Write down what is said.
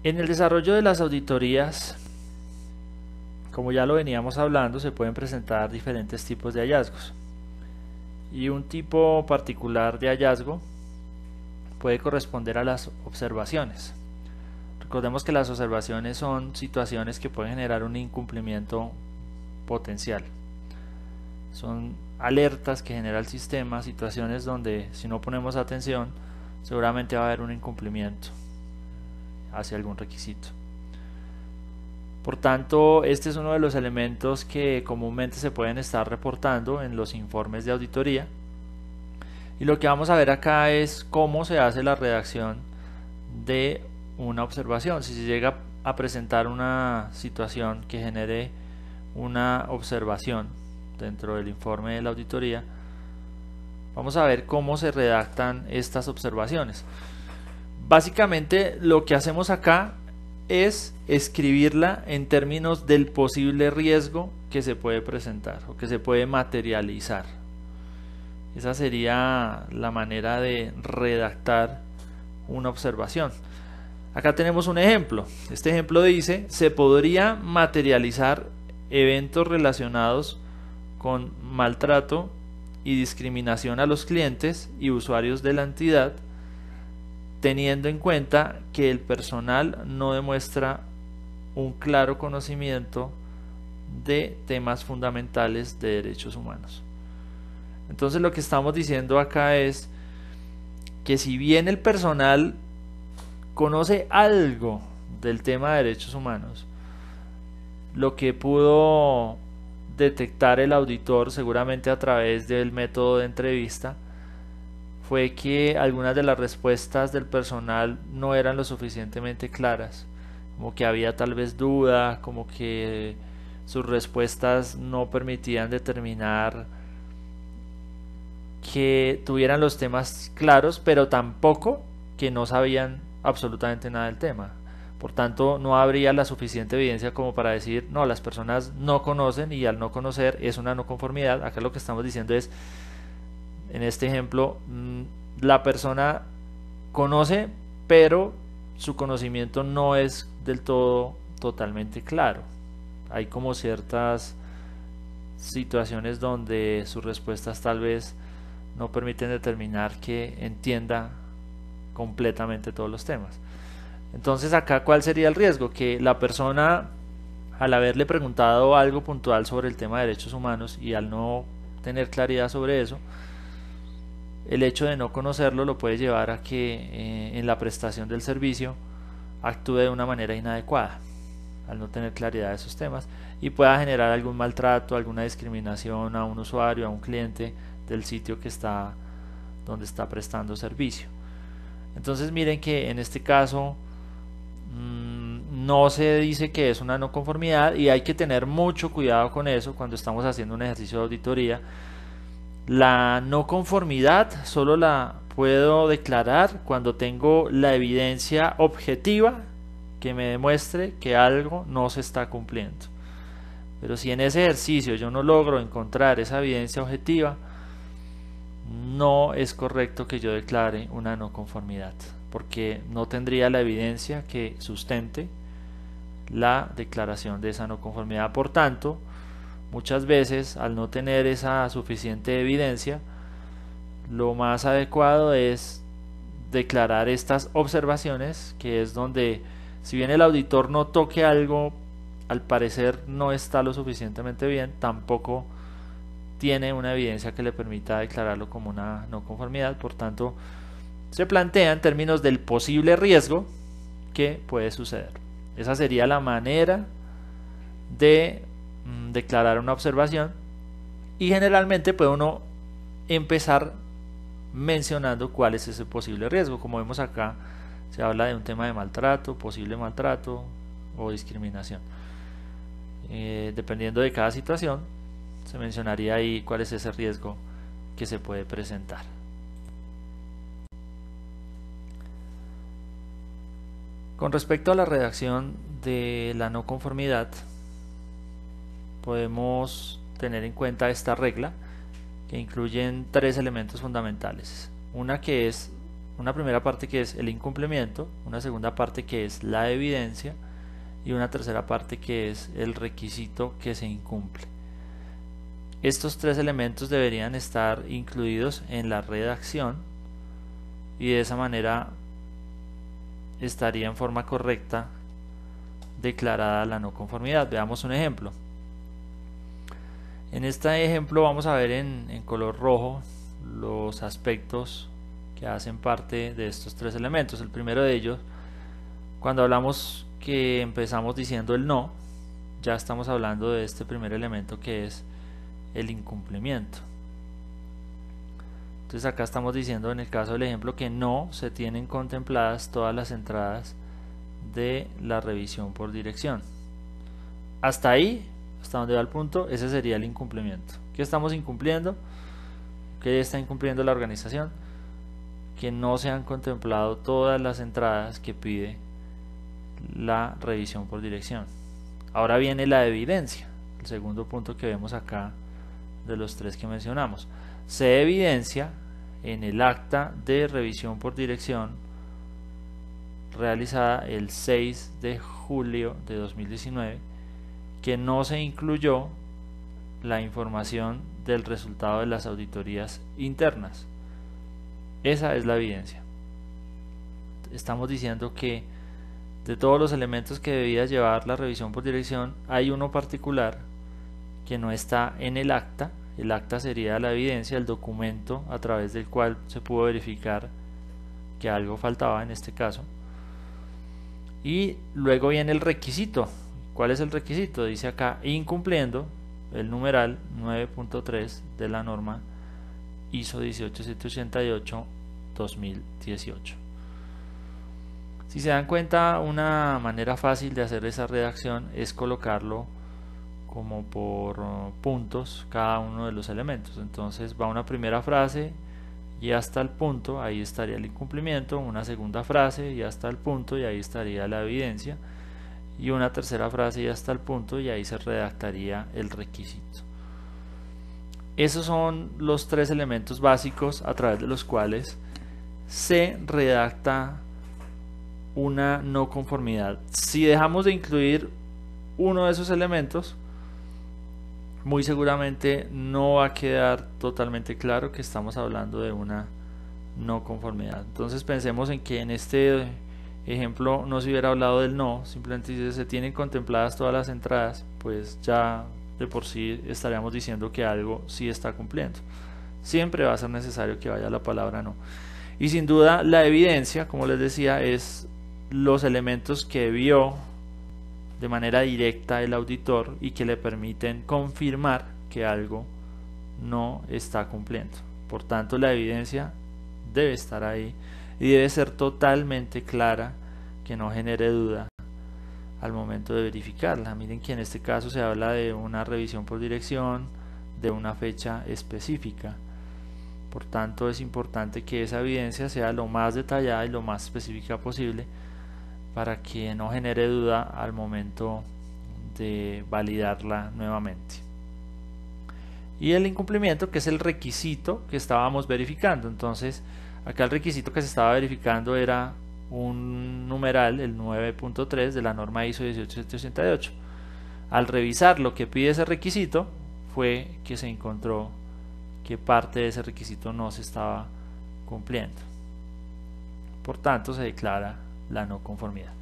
En el desarrollo de las auditorías, como ya lo veníamos hablando, se pueden presentar diferentes tipos de hallazgos. Y un tipo particular de hallazgo puede corresponder a las observaciones. Recordemos que las observaciones son situaciones que pueden generar un incumplimiento potencial. Son alertas que genera el sistema, situaciones donde si no ponemos atención seguramente va a haber un incumplimiento hacia algún requisito. Por tanto, este es uno de los elementos que comúnmente se pueden estar reportando en los informes de auditoría. Y lo que vamos a ver acá es cómo se hace la redacción de una observación. Si se llega a presentar una situación que genere una observación dentro del informe de la auditoría, vamos a ver cómo se redactan estas observaciones. Básicamente lo que hacemos acá es escribirla en términos del posible riesgo que se puede presentar o que se puede materializar. Esa sería la manera de redactar una observación. Acá tenemos un ejemplo. Este ejemplo dice: se podría materializar eventos relacionados con maltrato y discriminación a los clientes y usuarios de la entidad, teniendo en cuenta que el personal no demuestra un claro conocimiento de temas fundamentales de derechos humanos. Entonces lo que estamos diciendo acá es que si bien el personal conoce algo del tema de derechos humanos, lo que pudo detectar el auditor seguramente a través del método de entrevista fue que algunas de las respuestas del personal no eran lo suficientemente claras, como que había tal vez duda, como que sus respuestas no permitían determinar que tuvieran los temas claros, pero tampoco que no sabían absolutamente nada del tema. Por tanto, no habría la suficiente evidencia como para decir, no, las personas no conocen, y al no conocer es una no conformidad. Acá lo que estamos diciendo es, en este ejemplo, la persona conoce, pero su conocimiento no es del todo totalmente claro. Hay como ciertas situaciones donde sus respuestas tal vez no permiten determinar que entienda completamente todos los temas. Entonces acá, ¿cuál sería el riesgo? Que la persona, al haberle preguntado algo puntual sobre el tema de derechos humanos y al no tener claridad sobre eso, el hecho de no conocerlo lo puede llevar a que en la prestación del servicio actúe de una manera inadecuada, al no tener claridad de esos temas, y pueda generar algún maltrato, alguna discriminación a un usuario, a un cliente del sitio que está donde está prestando servicio. Entonces miren que en este caso no se dice que es una no conformidad, y hay que tener mucho cuidado con eso cuando estamos haciendo un ejercicio de auditoría. La no conformidad solo la puedo declarar cuando tengo la evidencia objetiva que me demuestre que algo no se está cumpliendo. Pero si en ese ejercicio yo no logro encontrar esa evidencia objetiva, no es correcto que yo declare una no conformidad, porque no tendría la evidencia que sustente la declaración de esa no conformidad. Por tanto, muchas veces, al no tener esa suficiente evidencia, lo más adecuado es declarar estas observaciones, que es donde, si bien el auditor no toque algo, al parecer no está lo suficientemente bien, tampoco tiene una evidencia que le permita declararlo como una no conformidad. Por tanto, se plantea en términos del posible riesgo que puede suceder. Esa sería la manera de declarar una observación, y generalmente puede uno empezar mencionando cuál es ese posible riesgo. Como vemos acá, se habla de un tema de maltrato, posible maltrato o discriminación. Dependiendo de cada situación, se mencionaría ahí cuál es ese riesgo que se puede presentar. Con respecto a la redacción de la no conformidad, podemos tener en cuenta esta regla, que incluyen tres elementos fundamentales. Una que es una primera parte que es el incumplimiento, una segunda parte que es la evidencia y una tercera parte que es el requisito que se incumple. Estos tres elementos deberían estar incluidos en la redacción y de esa manera estaría en forma correcta declarada la no conformidad. Veamos un ejemplo. En este ejemplo vamos a ver en color rojo los aspectos que hacen parte de estos tres elementos. El primero de ellos, cuando hablamos que empezamos diciendo el no, ya estamos hablando de este primer elemento que es el incumplimiento. Entonces acá estamos diciendo en el caso del ejemplo que no se tienen contempladas todas las entradas de la revisión por dirección. Hasta ahí, hasta donde va el punto, ese sería el incumplimiento. ¿Qué estamos incumpliendo? ¿Qué está incumpliendo la organización? Que no se han contemplado todas las entradas que pide la revisión por dirección. Ahora viene la evidencia, el segundo punto que vemos acá de los tres que mencionamos. Se evidencia en el acta de revisión por dirección realizada el 6 de julio de 2019 que no se incluyó la información del resultado de las auditorías internas. Esa es la evidencia. Estamos diciendo que de todos los elementos que debía llevar la revisión por dirección, hay uno particular que no está en el acta. El acta sería la evidencia, el documento a través del cual se pudo verificar que algo faltaba en este caso. Y luego viene el requisito. ¿Cuál es el requisito? Dice acá, incumpliendo el numeral 9.3 de la norma ISO 18788-2018. Si se dan cuenta, una manera fácil de hacer esa redacción es colocarlo como por puntos cada uno de los elementos. Entonces va una primera frase y hasta el punto, ahí estaría el incumplimiento, una segunda frase y hasta el punto y ahí estaría la evidencia, y una tercera frase y hasta el punto y ahí se redactaría el requisito. Esos son los tres elementos básicos a través de los cuales se redacta una no conformidad. Si dejamos de incluir uno de esos elementos, muy seguramente no va a quedar totalmente claro que estamos hablando de una no conformidad. Entonces pensemos en que en este ejemplo no se hubiera hablado del no, simplemente dice se tienen contempladas todas las entradas, pues ya de por sí estaríamos diciendo que algo sí está cumpliendo. Siempre va a ser necesario que vaya la palabra no. Y sin duda la evidencia, como les decía, es los elementos que vio de manera directa el auditor y que le permiten confirmar que algo no está cumpliendo. Por tanto, la evidencia debe estar ahí y debe ser totalmente clara, que no genere duda al momento de verificarla. Miren que en este caso se habla de una revisión por dirección de una fecha específica. Por tanto, es importante que esa evidencia sea lo más detallada y lo más específica posible para que no genere duda al momento de validarla nuevamente. Y el incumplimiento, que es el requisito que estábamos verificando. Entonces acá el requisito que se estaba verificando era un numeral, el 9.3 de la norma ISO 18788. Al revisar lo que pide ese requisito fue que se encontró que parte de ese requisito no se estaba cumpliendo. Por tanto, se declara la no conformidad.